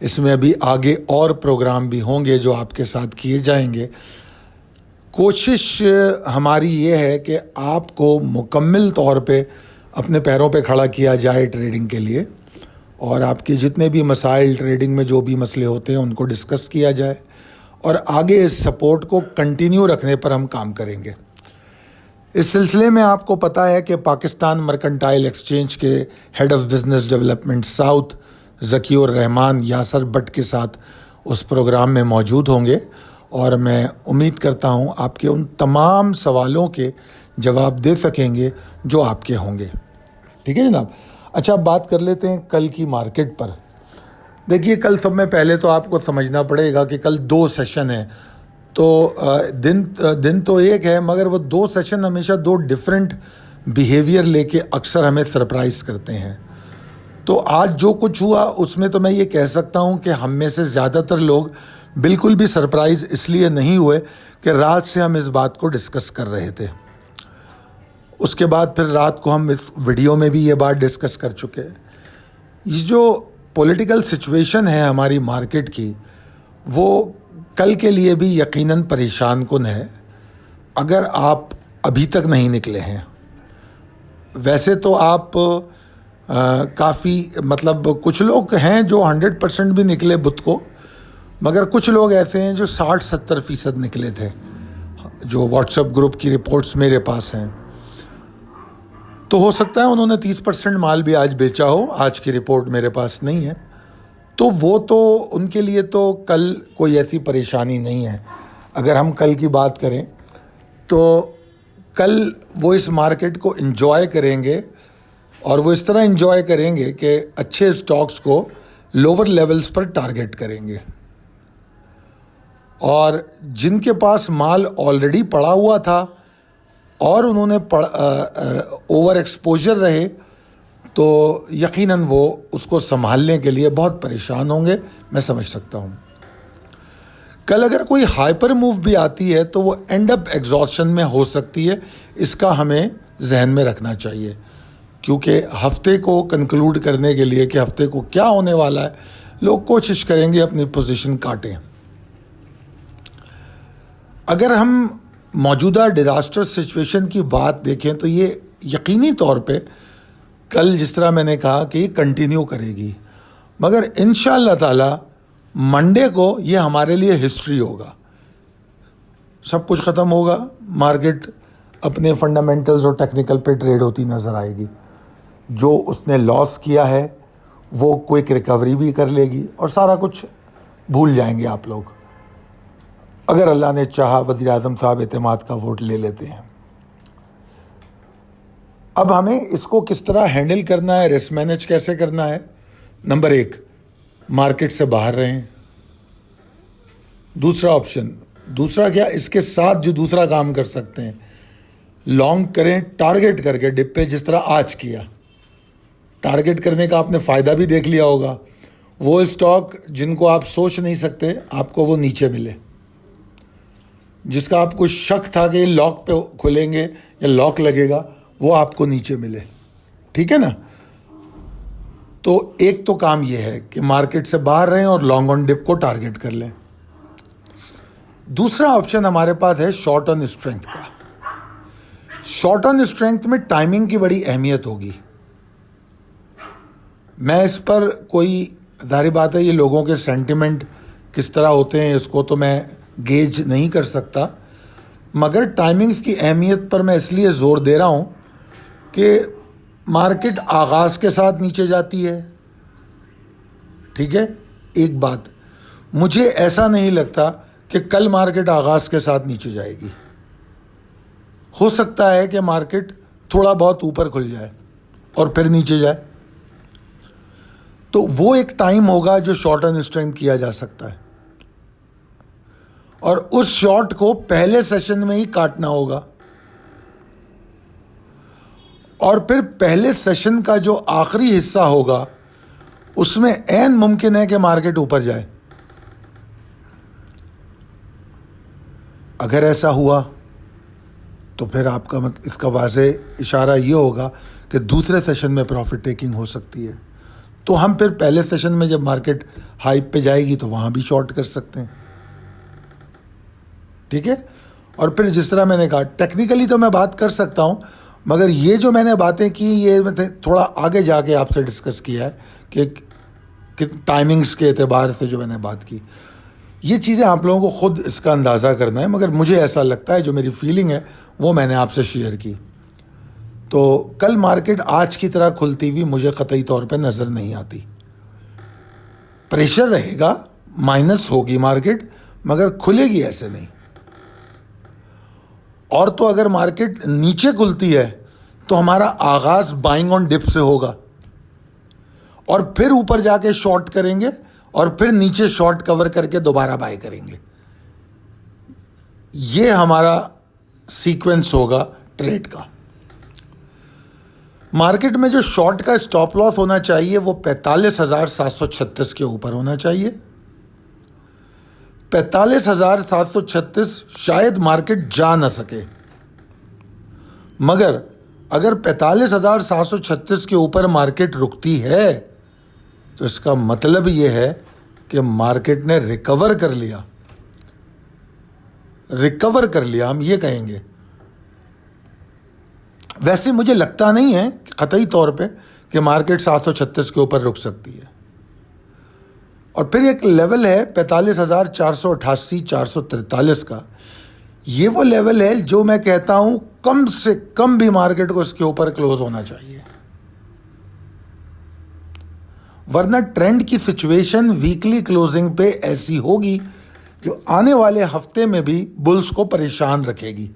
اس میں ابھی آگے اور پروگرام بھی ہوں گے جو آپ کے ساتھ کیے جائیں گے. کوشش ہماری یہ ہے کہ آپ کو مکمل طور پہ اپنے پیروں پہ کھڑا کیا جائے ٹریڈنگ کے لیے, اور آپ کے جتنے بھی مسائل ٹریڈنگ میں جو بھی مسئلے ہوتے ہیں ان کو ڈسکس کیا جائے, اور آگے اس سپورٹ کو کنٹینیو رکھنے پر ہم کام کریں گے. اس سلسلے میں آپ کو پتہ ہے کہ پاکستان مرکنٹائل ایکسچینج کے head of business development south Zaki ur-Rahman Yasir Butt کے ساتھ اس پروگرام میں موجود ہوں گے, اور میں امید کرتا ہوں آپ کے ان تمام سوالوں کے جواب دے سکیں گے جو آپ کے ہوں گے. ٹھیک ہے جناب. اچھا, اب بات کر لیتے ہیں کل کی مارکیٹ پر. دیکھیے, کل سب میں پہلے تو آپ کو سمجھنا پڑے گا کہ کل 2 سیشن ہیں, تو دن تو ایک ہے, مگر وہ 2 سیشن ہمیشہ 2 ڈیفرنٹ بیہیویئر لے کے اکثر ہمیں سرپرائز کرتے ہیں. تو آج جو کچھ ہوا اس میں تو میں یہ کہہ سکتا ہوں کہ ہم میں سے زیادہ تر لوگ بالکل بھی سرپرائز اس لیے نہیں ہوئے کہ رات سے ہم اس بات کو ڈسکس کر رہے تھے. اس کے بعد پھر رات کو ہم اس ویڈیو میں بھی یہ بات ڈسکس کر چکے ہیں. یہ جو پولیٹیکل سچویشن ہے ہماری مارکیٹ کی, وہ کل کے لیے بھی یقیناً پریشان کن ہے اگر آپ ابھی تک نہیں نکلے ہیں. ویسے تو آپ کافی کچھ لوگ ہیں جو 100% بھی نکلے بدھ کو, مگر کچھ لوگ ایسے ہیں جو 60-70% نکلے تھے, جو واٹس ایپ گروپ کی رپورٹس میرے پاس ہیں. تو ہو سکتا ہے انہوں نے 30% مال بھی آج بیچا ہو, آج کی رپورٹ میرے پاس نہیں ہے. تو وہ تو ان کے لیے تو کل کوئی ایسی پریشانی نہیں ہے. اگر ہم کل کی بات کریں تو کل وہ اس مارکیٹ کو انجوائے کریں گے, اور وہ اس طرح انجوائے کریں گے کہ اچھے اسٹاکس کو لوور لیولز پر ٹارگٹ کریں گے, اور جن کے پاس مال آلریڈی پڑا ہوا تھا اور انہوں نے اوور ایکسپوجر رہے, تو یقیناً وہ اس کو سنبھالنے کے لیے بہت پریشان ہوں گے, میں سمجھ سکتا ہوں. کل اگر کوئی ہائپر موو بھی آتی ہے تو وہ اینڈ اپ ایگزاسشن میں ہو سکتی ہے, اس کا ہمیں ذہن میں رکھنا چاہیے, کیونکہ ہفتے کو کنکلوڈ کرنے کے لیے کہ ہفتے کو کیا ہونے والا ہے, لوگ کوشش کریں گے اپنی پوزیشن کاٹیں. اگر ہم موجودہ ڈیزاسٹر سچویشن کی بات دیکھیں تو یہ یقینی طور پہ کل جس طرح میں نے کہا کہ یہ کنٹینیو کرے گی, مگر انشاءاللہ تعالی منڈے کو یہ ہمارے لیے ہسٹری ہوگا. سب کچھ ختم ہوگا, مارکیٹ اپنے فنڈامنٹلز اور ٹیکنیکل پہ ٹریڈ ہوتی نظر آئے گی. جو اس نے لاس کیا ہے وہ کوئک ریکوری بھی کر لے گی, اور سارا کچھ بھول جائیں گے آپ لوگ. اگر اللہ نے چاہا وزیر اعظم صاحب اعتماد کا ووٹ لے لیتے ہیں. اب ہمیں اس کو کس طرح ہینڈل کرنا ہے, رسک مینیج کیسے کرنا ہے. نمبر 1, مارکیٹ سے باہر رہیں. دوسرا آپشن, دوسرا کیا, اس کے ساتھ جو دوسرا کام کر سکتے ہیں, لانگ کریں ٹارگٹ کر کے ڈپ پہ, جس طرح آج کیا. ٹارگٹ کرنے کا آپ نے فائدہ بھی دیکھ لیا ہوگا. وہ اسٹاک جن کو آپ سوچ نہیں سکتے آپ کو وہ نیچے ملے, جس کا آپ کو شک تھا کہ لاک پہ کھلیں گے یا لاک لگے گا, وہ آپ کو نیچے ملے. ٹھیک ہے نا. تو ایک تو کام یہ ہے کہ مارکیٹ سے باہر رہیں اور لانگ آن ڈپ کو ٹارگٹ کر لیں. دوسرا آپشن ہمارے پاس ہے شارٹ آن اسٹرینتھ کا. شارٹ آن اسٹرینتھ میں ٹائمنگ کی بڑی اہمیت ہوگی. میں اس پر کوئی, ظاہر بات ہے یہ لوگوں کے سینٹیمنٹ کس طرح ہوتے ہیں اس کو تو میں گیج نہیں کر سکتا, مگر ٹائمنگز کی اہمیت پر میں اس لیے زور دے رہا ہوں کہ مارکیٹ آغاز کے ساتھ نیچے جاتی ہے. ٹھیک ہے. ایک بات, مجھے ایسا نہیں لگتا کہ کل مارکیٹ آغاز کے ساتھ نیچے جائے گی. ہو سکتا ہے کہ مارکیٹ تھوڑا بہت اوپر کھل جائے اور پھر نیچے جائے. تو وہ ایک ٹائم ہوگا جو شارٹ آن اسٹرینتھ کیا جا سکتا ہے, اور اس شارٹ کو پہلے سیشن میں ہی کاٹنا ہوگا, اور پھر پہلے سیشن کا جو آخری حصہ ہوگا اس میں عین ممکن ہے کہ مارکیٹ اوپر جائے. اگر ایسا ہوا تو پھر آپ کا اس کا واضح اشارہ یہ ہوگا کہ دوسرے سیشن میں پروفٹ ٹیکنگ ہو سکتی ہے. تو ہم پھر پہلے سیشن میں جب مارکیٹ ہائپ پہ جائے گی تو وہاں بھی شارٹ کر سکتے ہیں. ٹھیک ہے. اور پھر جس طرح میں نے کہا ٹیکنیکلی تو میں بات کر سکتا ہوں، مگر یہ جو میں نے باتیں کی یہ میں نے تھوڑا آگے جا کے آپ سے ڈسکس کیا ہے کہ ٹائمنگز کے اعتبار سے جو میں نے بات کی، یہ چیزیں آپ لوگوں کو خود اس کا اندازہ کرنا ہے، مگر مجھے ایسا لگتا ہے جو میری فیلنگ ہے وہ میں نے آپ سے شیئر کی. تو کل مارکیٹ آج کی طرح کھلتی ہوئی مجھے قطعی طور پہ نظر نہیں آتی. پریشر رہے گا، مائنس ہوگی مارکیٹ، مگر کھلے گی ایسے نہیں. اور تو اگر مارکیٹ نیچے کھلتی ہے تو ہمارا آغاز بائنگ آن ڈپ سے ہوگا، اور پھر اوپر جا کے شارٹ کریں گے، اور پھر نیچے شارٹ کور کر کے دوبارہ بائی کریں گے. یہ ہمارا سیکوینس ہوگا ٹریڈ کا. مارکیٹ میں جو شارٹ کا اسٹاپ لاس ہونا چاہیے وہ 45,736 کے اوپر ہونا چاہیے. 45,736 شاید مارکیٹ جا نہ سکے، مگر اگر 45,736 کے اوپر مارکیٹ رکتی ہے تو اس کا مطلب یہ ہے کہ مارکیٹ نے ریکور کر لیا. ہم یہ کہیں گے. ویسے مجھے لگتا نہیں ہے کہ قطعی طور پہ کہ مارکیٹ 736 کے اوپر رک سکتی ہے. اور پھر ایک لیول ہے 45,488 443 کا. یہ وہ لیول ہے جو میں کہتا ہوں کم سے کم بھی مارکیٹ کو اس کے اوپر کلوز ہونا چاہیے، ورنہ ٹرینڈ کی سچویشن ویکلی کلوزنگ پہ ایسی ہوگی جو آنے والے ہفتے میں بھی بلز کو پریشان رکھے گی.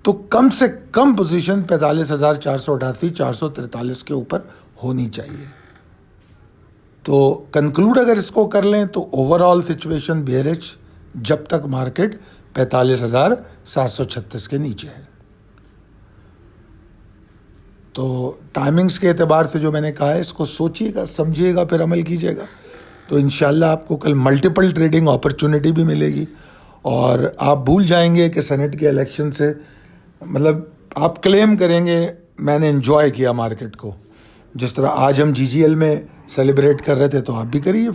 تو کم سے کم پوزیشن 45,488 443 کے اوپر ہونی چاہیے. تو کنکلوڈ اگر اس کو کر لیں تو اوور آل سچویشن بیئرش جب تک مارکیٹ 45,736 کے نیچے ہے. تو ٹائمنگز کے اعتبار سے جو میں نے کہا ہے اس کو سوچیے گا، سمجھیے گا، پھر عمل کیجیے گا. تو انشاءاللہ آپ کو کل ملٹیپل ٹریڈنگ اپرچونٹی بھی ملے گی، اور آپ بھول جائیں گے کہ سینٹ کے الیکشن سے مطلب آپ کلیم کریں گے میں نے انجوائے کیا مارکیٹ کو. جس طرح آج ہم GGL میں سیلیبریٹ کر رہے تھے تو آپ بھی کریے.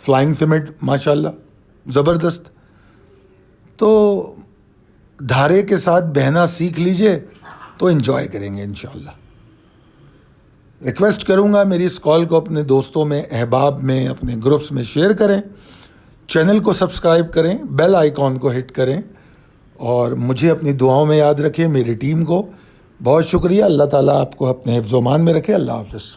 فلائنگ سمٹ ماشاءاللہ زبردست. تو دھارے کے ساتھ بہنا سیکھ لیجئے تو انجوائے کریں گے انشاءاللہ. ریکویسٹ کروں گا میری اس کال کو اپنے دوستوں میں، احباب میں، اپنے گروپس میں شیئر کریں. چینل کو سبسکرائب کریں، بیل آئیکن کو ہٹ کریں، اور مجھے اپنی دعاؤں میں یاد رکھیں، میری ٹیم کو. بہت شکریہ. اللہ تعالیٰ آپ کو اپنے حفظ و امان میں رکھے. اللہ حافظ.